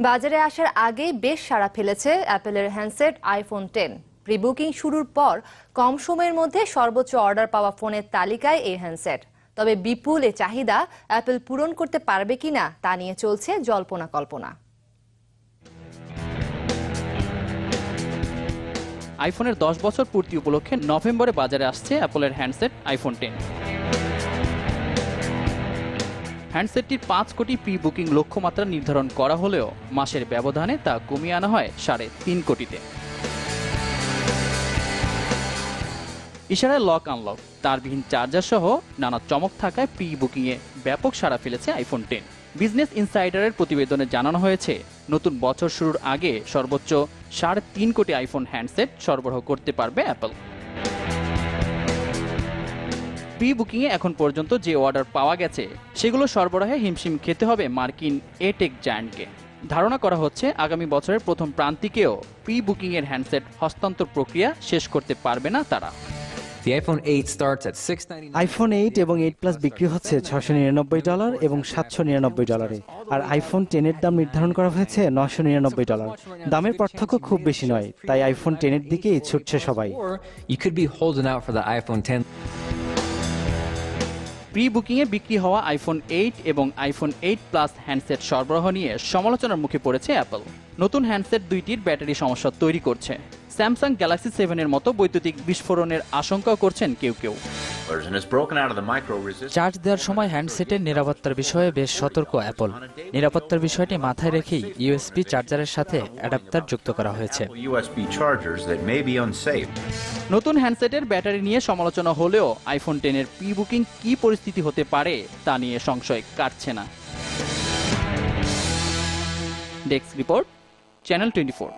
বাজারে আসার আগেই বেশ সাড়া ফেলেছে অ্যাপেলের হ্যান্ডসেট আইফোন 10। প্রি বুকিং শুরুর পর কম সময়ের মধ্যে সর্বোচ্চ অর্ডার পাওয়া ফোনের তালিকায় এই হ্যান্ডসেট। তবে বিপুল এ চাহিদা অ্যাপল পূরণ করতে পারবে কিনা তা নিয়ে চলছে জল্পনা কল্পনা। আইফোনের 10 বছর পূর্তি উপলক্ষে নভেম্বরে বাজারে আসছে অ্যাপলের হ্যান্ডসেট আইফোন 10। হ্যান্ডসেটটির 5 কোটি প্রি বুকিং লক্ষ্যমাত্রা নির্ধারণ করা হলেও মাসের ব্যবধানে তা কমিয়ে আনা হয় 3.5 কোটিতে। ইশারায় লক আনলক, তারবিহীন চার্জার সহ নানা চমক থাকায় প্রি বুকিংয়ে ব্যাপক সাড়া ফেলেছে আইফোন 10। বিজনেস ইনসাইডারের প্রতিবেদনে জানানো হয়েছে, নতুন বছর শুরুর আগে সর্বোচ্চ 3.5 কোটি আইফোন হ্যান্ডসেট সরবরাহ করতে পারবে অ্যাপল। প্রি বুকিংয়ে এখন পর্যন্ত যে অর্ডার পাওয়া গেছে সেগুলো সরবরাহে হিমশিম খেতে হবে মার্কিন টেক জায়ান্টকে। ধারণা করা হচ্ছে আগামী বছরের প্রথম প্রান্তিকেও প্রি বুকিংয়ের হ্যান্ডসেট হস্তান্তর প্রক্রিয়া শেষ করতে পারবে না তারা। আইফোন 8 এবং 8 প্লাস বিক্রি হচ্ছে $699 এবং $799, আর আইফোন 10 এর দাম নির্ধারণ করা হয়েছে $999। দামের পার্থক্য খুব বেশি নয়, তাই আইফোন 10 এর দিকেই ছুটছে সবাই। প্রি বুকিংয়ে বিক্রি হওয়া আইফোন 8 এবং আইফোন 8 প্লাস হ্যান্ডসেট সরবরাহ নিয়ে সমালোচনার মুখে পড়েছে অ্যাপল। নতুন হ্যান্ডসেট দুইটির ব্যাটারি সমস্যা তৈরি করছে। স্যামসাং গ্যালাক্সি 7 এর মতো বৈদ্যুতিক বিস্ফোরণের আশঙ্কাও করছেন কেউ কেউ। চার্জ দেওয়ার সময় হ্যান্ডসেটের নিরাপত্তার বিষয়ে বেশ সতর্ক অ্যাপল। নিরাপত্তার বিষয়টি মাথায় রেখেই ইউএসবি চার্জারের সাথে অ্যাডাপ্টার যুক্ত করা হয়েছে। নতুন হ্যান্ডসেটের ব্যাটারি নিয়ে সমালোচনা হলেও আইফোন 10 এর প্রি বুকিং কি পরিস্থিতি হতে পারে তা নিয়ে সংশয় কাটছে না। Desk report, channel 24।